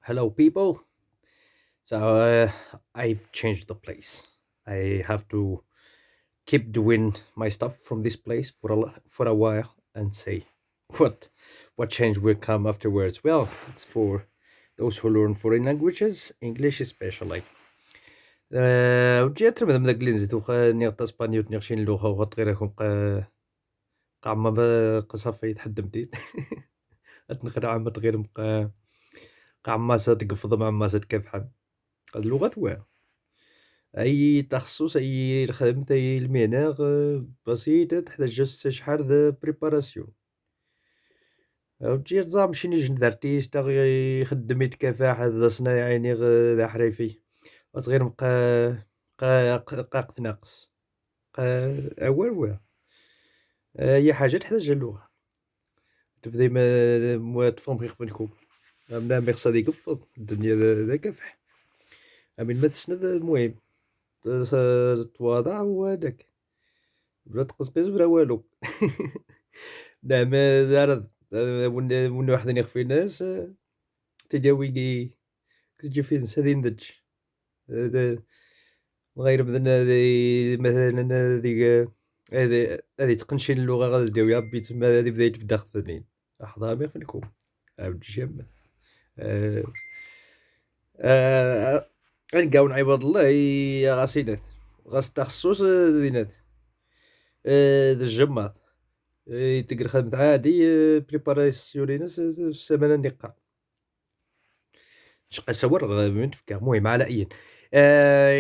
Hello, people. So I've changed the place. I have to keep doing my stuff from this place for a while and say what what change will come afterwards. Well, it's for those who learn foreign languages, English especially. وجيت من ذاك اللي نزيدو نيغ اسبانيول نيغ شين لغة وغطغيركم قاعمة قصافي يتحدى مدين أتنقرا عامة غير قاعمة تقفض مع ما تكافحن هاد اللغة ثوار أي تخصص أي خدمة أي المهنة بسيطة تحتاج جوست شحال د بريباراسيون وتجي نظام شي نيجي دارتيست يخدم يتكافح هذا صنايعي ذا حريفي غير قاق ناقص والو أي حاجة تحتاج اللغة تبدي ما تفهم كيف نكون لا ميغسا يقفض الدنيا ذا كافح أمين ما تسند المهم تواضع وهداك بلا تقزقز بلا والو نعم زعما ون واحد يخفي الناس تداوي كتجي في ناس هذي ندج غير مثلا هذه تقنشين اللغة غادي تداوي ربي تما هذه بداية تبدا خذنين أحضر مي فينكم عاود جيم غنقاون عباد الله غاسينات غاس تخصص دينات الجماط تقدر خدمة عادي بريباراسيونينس السمانة نقا شقا سور من تفكر المهم على أي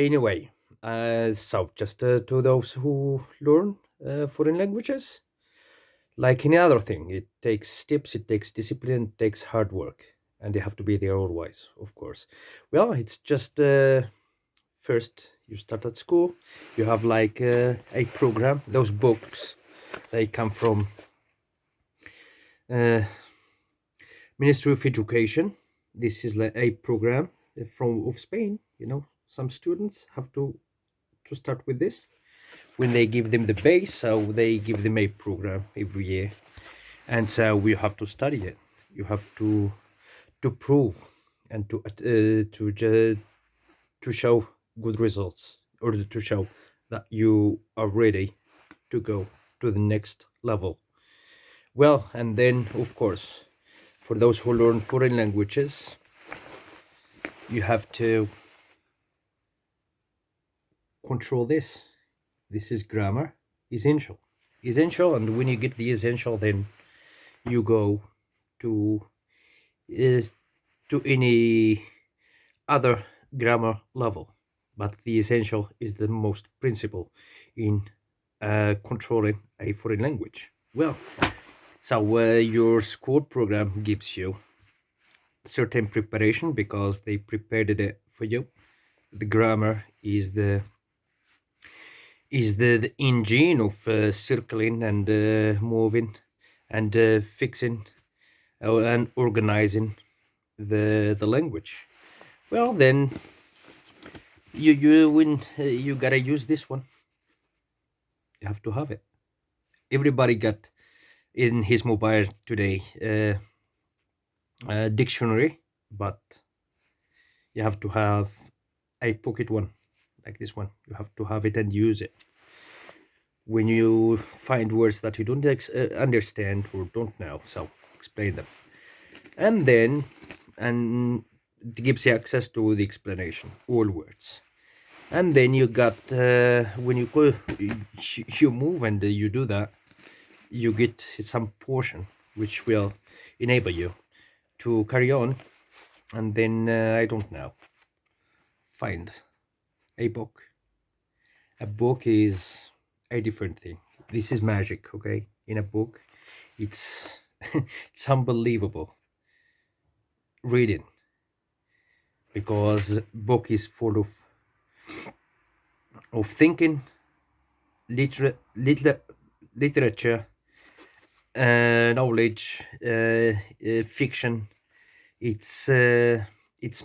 anyway so just to those who learn foreign languages like any other thing it takes steps, it takes discipline, it takes hard work, and you have to be there always, of course. Well, it's just first you start at school, you have like a program. Those books, they come from Ministry of Education. This is like a program from of Spain. You know, some students have to start with this. When they give them the base, so they give them a program every year, and so we have to study it. You have to prove and to show good results, or to show that you are ready to go to the next level. Well, and then of course, for those who learn foreign languages, you have to control this. This is grammar, essential, and when you get the essential, then you go to is to any other grammar level. But the essential is the most principle in controlling a foreign language. Well, so your school program gives you certain preparation because they prepared it for you. The grammar is the engine of circling and moving and fixing and organizing the language. Well, then you gotta use this one. You have to have it. Everybody got in his mobile today a dictionary, but you have to have a pocket one like this one. You have to have it and use it when you find words that you don't understand or don't know, so explain them, and then and it gives you access to the explanation, all words. And then you got when you go you move and you do that, you get some portion which will enable you to carry on. And then I don't know, find a book. A book is a different thing. This is magic, okay? In a book, it's it's unbelievable reading, because book is full of thinking, literature, knowledge, fiction. It's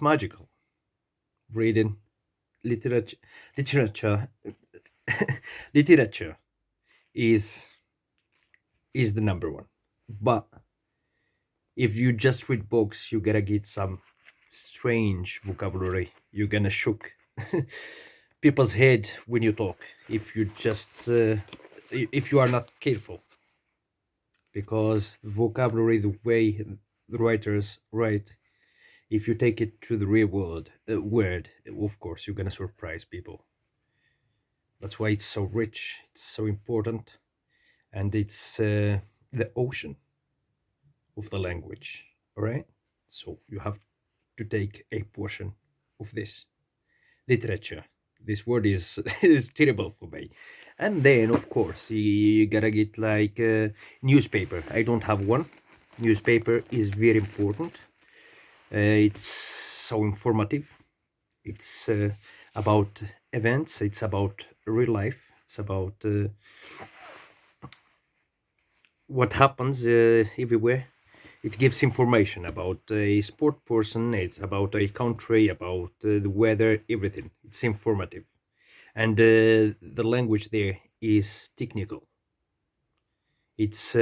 magical. Reading literature literature is the number one. But if you just read books, you gotta get some strange vocabulary. You're gonna shock people's head when you talk if you just if you are not careful, because the vocabulary, the way the writers write, if you take it to the real world word, of course you're gonna surprise people. That's why it's so rich, it's so important, and it's the ocean of the language. All right, so you have to take a portion of this literature. This word is is terrible for me. And then of course you gotta get like newspaper. I don't have one. Newspaper is very important. It's so informative. It's about events. It's about real life. It's about what happens everywhere. It gives information about a sport person. It's about a country, about the weather, everything. It's informative, and the language there is technical. It's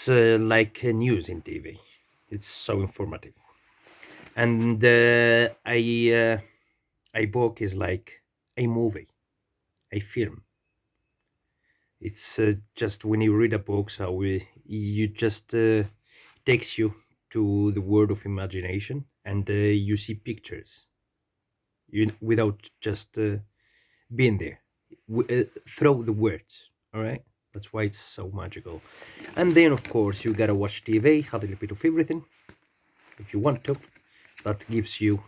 like news in TV. It's so informative, and a book is like a movie, a film. It's just when you read a book, so you just takes you to the world of imagination, and you see pictures without just being there, through the words. All right, that's why it's so magical. And then of course you gotta watch TV, a little bit of everything if you want to. That gives you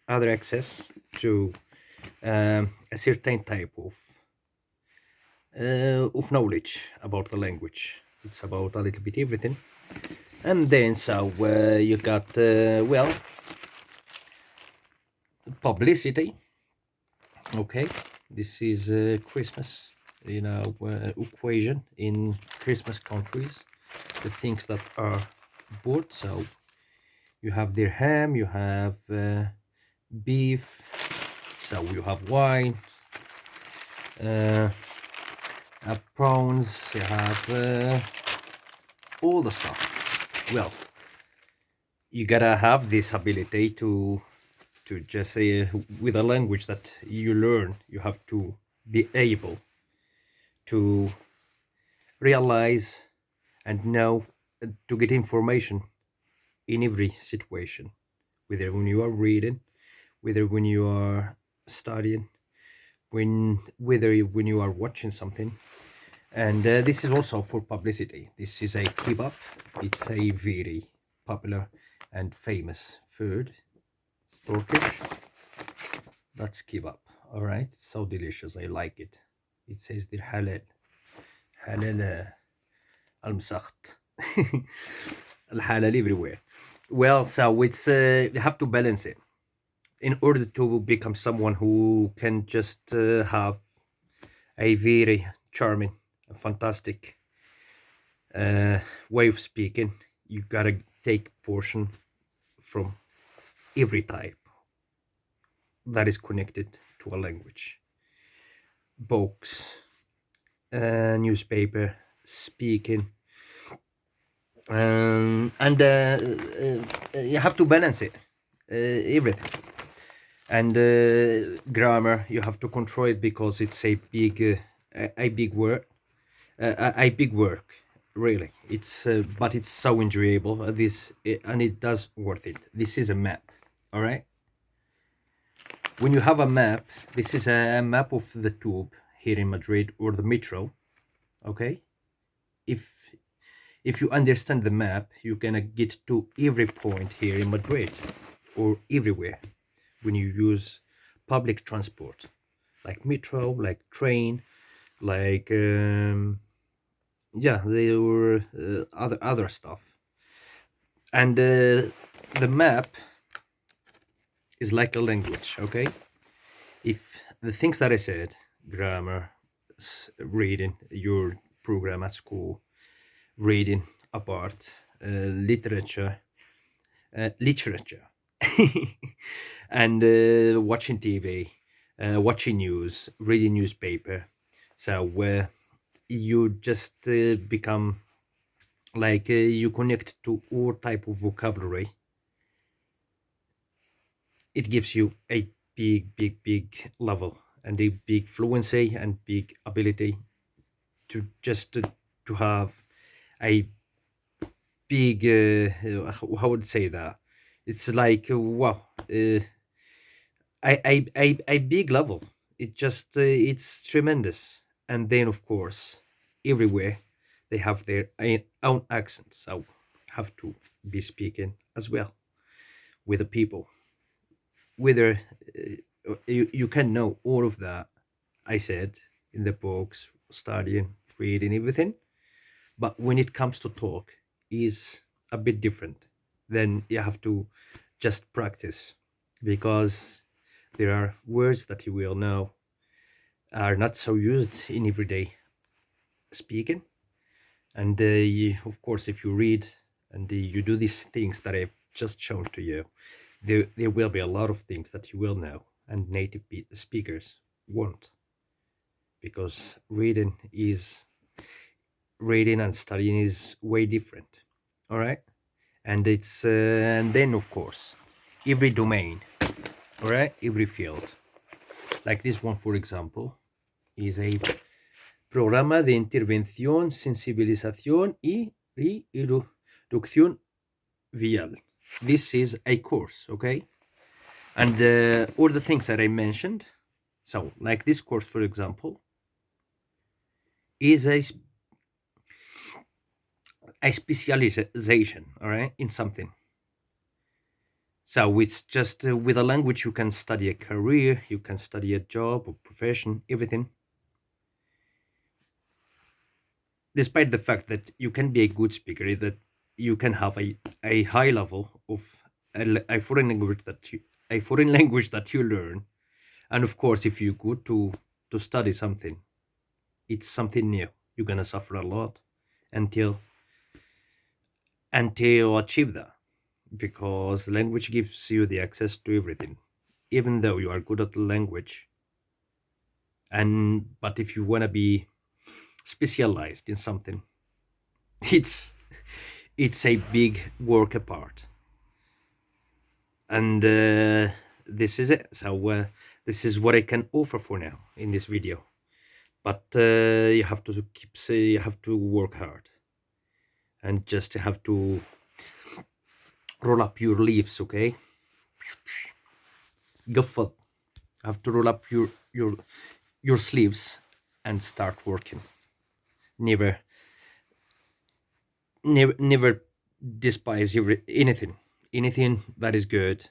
other access to a certain type of knowledge about the language. It's about a little bit everything. And then so you got well, publicity. Okay, this is Christmas, equation in Christmas countries, the things that are bought. So you have their ham, you have beef, so you have wine, uh, prawns, you have all the stuff. Well, you gotta have this ability to just say with a language that you learn, you have to be able to realize and know, to get information in every situation, whether when you are reading, whether when you are studying, when you are watching something. And this is also for publicity. This is a kebab. It's a very popular and famous food. It's Turkish. That's kebab. All right, it's so delicious. I like it. It says the halal, halal al مسخت. Halal everywhere. Well, so it's you have to balance it in order to become someone who can just have a very charming, fantastic way of speaking. You gotta take portion from every type that is connected to a language. Books, newspaper, speaking, and you have to balance it, everything. And grammar, you have to control it because it's a big word, a big work. Really, it's but it's so enjoyable. And it does worth it. This is a map, all right. When you have a map, this is a map of the tube here in Madrid, or the metro. Okay, if you understand the map, you're gonna get to every point here in Madrid or everywhere when you use public transport, like metro, like train, like yeah, there were other stuff. And the map is like a language. Okay, if the things that I said, grammar, reading your program at school, reading apart, literature, literature, and watching TV, watching news, reading newspaper. So you just become like you connect to all type of vocabulary it gives you a big level and a big fluency and big ability to just to have a big how would I say that, it's like wow, a big level. It just it's tremendous. And then of course everywhere they have their own accents, so have to be speaking as well with the people, whether you can know all of that I said in the books, studying, reading, everything. But when it comes to talk, is a bit different. Then you have to just practice, because there are words that you will know are not so used in everyday speaking. And of course, if you read and you do these things that I've just shown to you, there will be a lot of things that you will know and native speakers won't, because reading and studying is way different. All right. And it's and then of course every domain, all right, every field, like this one for example, is a programa de intervención, sensibilización y reducción vial. This is a course, okay? And all the things that I mentioned, so like this course for example, is a specialization, all right, in something. So it's just with a language you can study a career, you can study a job or profession, everything. Despite the fact that you can be a good speaker, that you can have a high level of a foreign language that you learn. And of course, if you go to study something, it's something new. You're gonna suffer a lot until you achieve that, because language gives you the access to everything, even though you are good at the language. And but if you want to be specialized in something, it's a big work apart. And this is it. So this is what I can offer for now in this video. But you have to you have to work hard, and just have to roll up your sleeves, okay? قفض. Have to roll up your sleeves and start working. Never despise anything that is good.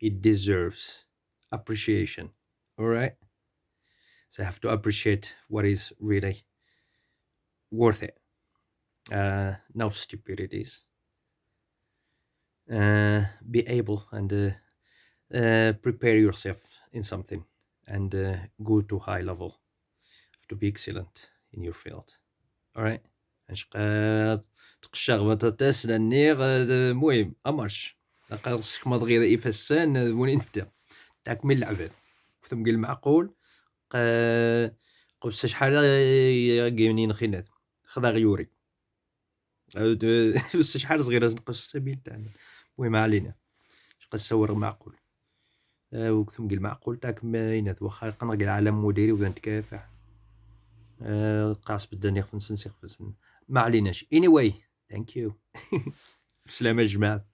It deserves appreciation. All right, so I have to appreciate what is really worth it. No stupidities. Be able and prepare yourself in something, and go to high level. Have to be excellent in your field. All right. تقشغ بطاطس لنيغ المهم امرش قرصك مضغي إفسان وني انت تاك من العباد كتم قل معقول قبس شحال قيمنين خينات خذا غيوري بس شحال صغيره نقص سبيل تاعنا المهم علينا قص صور معقول وكتم قل معقول تاك ماينات واخا قنق العالم مديري وذا نتكافح قاس بدنا يخفنسن ما عليناش anyway thank you بسلامة الجماعة.